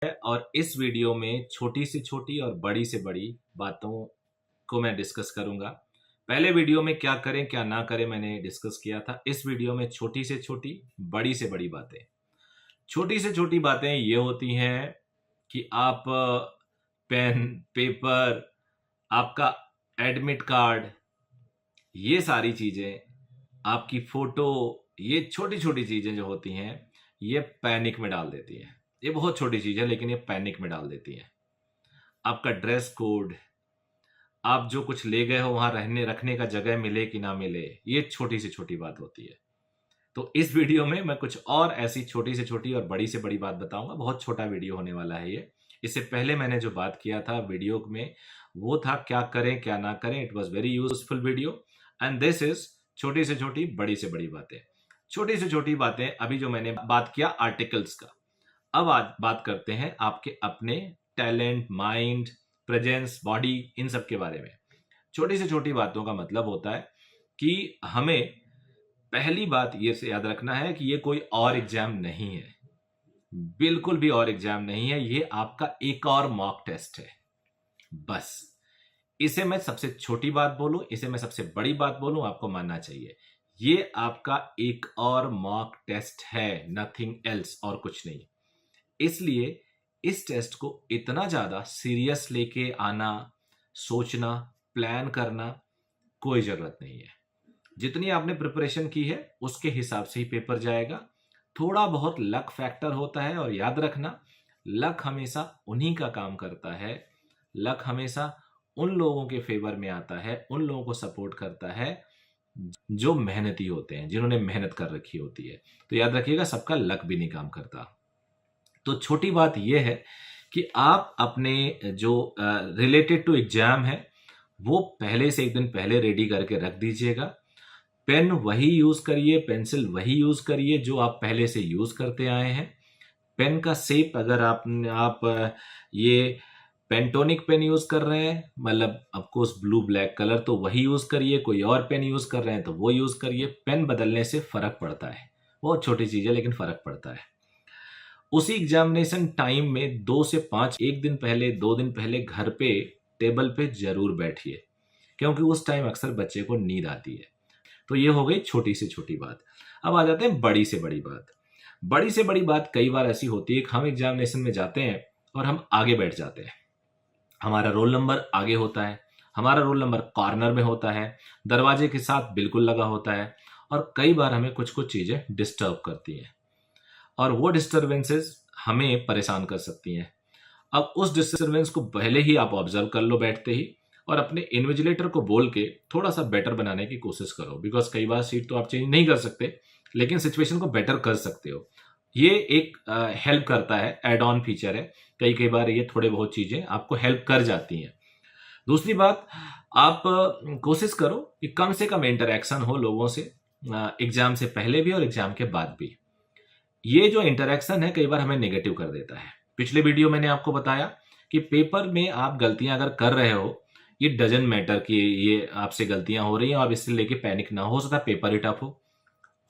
और इस वीडियो में छोटी से छोटी और बड़ी से बड़ी बातों को मैं डिस्कस करूंगा। पहले वीडियो में क्या करें क्या ना करें मैंने डिस्कस किया था। इस वीडियो में छोटी से छोटी बड़ी से बड़ी बातें। छोटी से छोटी बातें ये होती हैं कि आप पेन, पेपर, आपका एडमिट कार्ड, ये सारी चीजें, आपकी फोटो, ये छोटी छोटी चीजें जो होती हैं ये पैनिक में डाल देती हैं। ये बहुत छोटी चीज है लेकिन ये पैनिक में डाल देती है। आपका ड्रेस कोड, आप जो कुछ ले गए हो वहां रहने रखने का जगह मिले कि ना मिले, ये छोटी से छोटी बात होती है। तो इस वीडियो में मैं कुछ और ऐसी छोटी से छोटी और बड़ी से बड़ी बात बताऊंगा। बहुत छोटा वीडियो होने वाला है ये। इससे पहले मैंने जो बात किया था वीडियो में वो था क्या करें क्या ना करें। It was very useful video and this is छोटी से छोटी बड़ी से बड़ी बातें। छोटी से छोटी बातें अभी जो मैंने बात किया आर्टिकल्स का, अब आज बात करते हैं आपके अपने टैलेंट, माइंड, प्रेजेंस, बॉडी, इन सब के बारे में। छोटी से छोटी बातों का मतलब होता है कि हमें पहली बात ये से याद रखना है कि ये कोई और एग्जाम नहीं है, बिल्कुल भी और एग्जाम नहीं है। ये आपका एक और मॉक टेस्ट है। बस इसे मैं सबसे छोटी बात बोलूं, इसे मैं सबसे बड़ी बात बोलूं, आपको मानना चाहिए ये आपका एक और मॉक टेस्ट है, नथिंग एल्स, और कुछ नहीं। इसलिए इस टेस्ट को इतना ज्यादा सीरियस लेके आना, सोचना, प्लान करना कोई जरूरत नहीं है। जितनी आपने प्रिपरेशन की है उसके हिसाब से ही पेपर जाएगा। थोड़ा बहुत लक फैक्टर होता है और याद रखना लक हमेशा उन्हीं का काम करता है। लक हमेशा उन लोगों के फेवर में आता है, उन लोगों को सपोर्ट करता है जो मेहनती होते हैं, जिन्होंने मेहनत कर रखी होती है। तो याद रखिएगा सबका लक भी नहीं काम करता। तो छोटी बात यह है कि आप अपने जो रिलेटेड टू एग्जाम है वो पहले से एक दिन पहले रेडी करके रख दीजिएगा। पेन वही यूज करिए, पेंसिल वही यूज करिए जो आप पहले से यूज करते आए हैं। पेन का शेप अगर आप ये पेंटोनिक पेन यूज कर रहे हैं, मतलब ऑफकोर्स ब्लू ब्लैक कलर, तो वही यूज करिए। कोई और पेन यूज कर रहे हैं तो वो यूज करिए। पेन बदलने से फर्क पड़ता है, बहुत छोटी चीज है लेकिन फर्क पड़ता है। उसी एग्जामिनेशन टाइम में 2 से 5 एक दिन पहले, 2 दिन पहले घर पे टेबल पे जरूर बैठिए, क्योंकि उस टाइम अक्सर बच्चे को नींद आती है। तो ये हो गई छोटी से छोटी बात। अब आ जाते हैं बड़ी से बड़ी बात। बड़ी से बड़ी बात कई बार ऐसी होती है कि हम एग्जामिनेशन में जाते हैं और हम आगे बैठ जाते हैं। हमारा रोल नंबर आगे होता है, हमारा रोल नंबर कॉर्नर में होता है, दरवाजे के साथ बिल्कुल लगा होता है, और कई बार हमें कुछ कुछ चीजें डिस्टर्ब करती हैं और वो डिस्टर्बेंसेस हमें परेशान कर सकती हैं। अब उस डिस्टर्बेंस को पहले ही आप ऑब्जर्व कर लो बैठते ही, और अपने इन्विजिलेटर को बोल के थोड़ा सा बेटर बनाने की कोशिश करो। बिकॉज कई बार सीट तो आप चेंज नहीं कर सकते लेकिन सिचुएशन को बेटर कर सकते हो। ये एक हेल्प करता है, एड ऑन फीचर है। कई कई बार ये थोड़े बहुत चीजें आपको हेल्प कर जाती हैं। दूसरी बात, आप कोशिश करो कि कम से कम इंटरेक्शन हो लोगों से, एग्जाम से पहले भी और एग्जाम के बाद भी। ये जो इंटरेक्शन है कई बार हमें नेगेटिव कर देता है। पिछले वीडियो मैंने आपको बताया कि पेपर में आप गलतियां अगर कर रहे हो, ये डजन मैटर कि ये आपसे गलतियां हो रही हैं, आप इससे लेके पैनिक ना हो सकता है पेपर ही टफ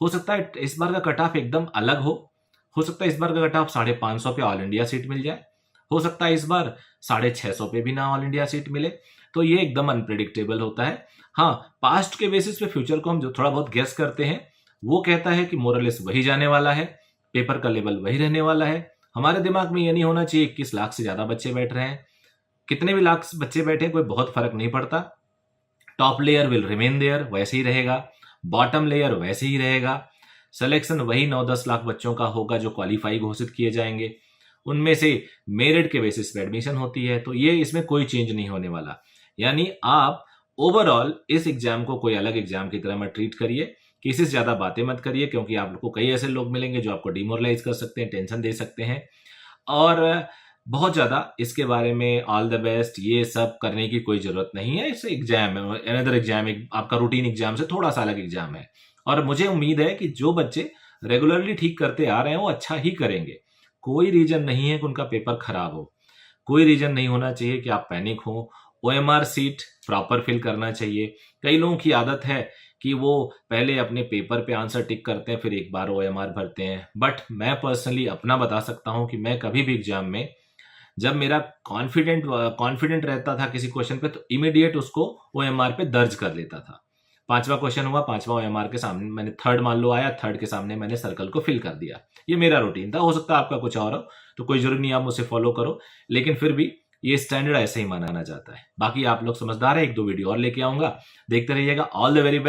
हो सकता है इस बार का कट ऑफ एकदम अलग हो सकता है इस बार का कट ऑफ 550 पे ऑल इंडिया सीट मिल जाए, हो सकता है इस बार 650 पे भी ना ऑल इंडिया सीट मिले। तो ये एकदम अनप्रिडिक्टेबल होता है। हाँ, पास्ट के बेसिस पे फ्यूचर को हम जो थोड़ा बहुत गेस करते हैं वो कहता है कि मोरलेस वही जाने वाला है, पेपर का लेवल वही रहने वाला है। हमारे दिमाग में ये नहीं होना चाहिए 21 लाख से ज्यादा बच्चे बैठ रहे हैं, कितने भी लाख बच्चे बैठे कोई बहुत फर्क नहीं पड़ता। Top layer will remain there, वैसे ही रहेगा, बॉटम लेयर वैसे ही रहेगा। सिलेक्शन वही 9-10 लाख बच्चों का होगा जो क्वालिफाई घोषित किए जाएंगे, उनमें से मेरिट के बेसिस पे एडमिशन होती है। तो ये इसमें कोई चेंज नहीं होने वाला। यानी आप ओवरऑल इस एग्जाम को कोई अलग एग्जाम की तरह मत ट्रीट करिए, किसी से ज्यादा बातें मत करिए, क्योंकि आपको कई ऐसे लोग मिलेंगे जो आपको डिमोरलाइज कर सकते हैं, टेंशन दे सकते हैं। और बहुत ज्यादा इसके बारे में ऑल द बेस्ट ये सब करने की कोई जरूरत नहीं है। इस एग्जाम है, अनदर एग्जाम, आपका रूटीन एग्जाम से थोड़ा सा अलग एग्जाम है। और मुझे उम्मीद है कि जो बच्चे रेगुलरली ठीक करते आ रहे हैं वो अच्छा ही करेंगे। कोई रीजन नहीं है कि उनका पेपर खराब हो, कोई रीजन नहीं होना चाहिए कि आप पैनिक हो। ओएमआर सीट प्रॉपर फिल करना चाहिए। कई लोगों की आदत है कि वो पहले अपने पेपर पे आंसर टिक करते हैं फिर एक बार ओएमआर भरते हैं, बट मैं पर्सनली अपना बता सकता हूं कि मैं कभी भी एग्जाम में जब मेरा कॉन्फिडेंट रहता था किसी क्वेश्चन पे तो इमीडिएट उसको OMR पे दर्ज कर लेता था। 5वां क्वेश्चन हुआ, 5वां OMR के सामने मैंने थर्ड मान लो आया, थर्ड के सामने मैंने सर्कल को फिल कर दिया। ये मेरा रूटीन था, हो सकता है आपका कुछ और हो, तो कोई जरूरी नहीं आप मुझसे फॉलो करो, लेकिन फिर भी ये स्टैंडर्ड ऐसे ही माना जाता है। बाकी आप लोग समझदार है, 1-2 वीडियो और लेके आऊंगा, देखते रहिएगा। All the very best.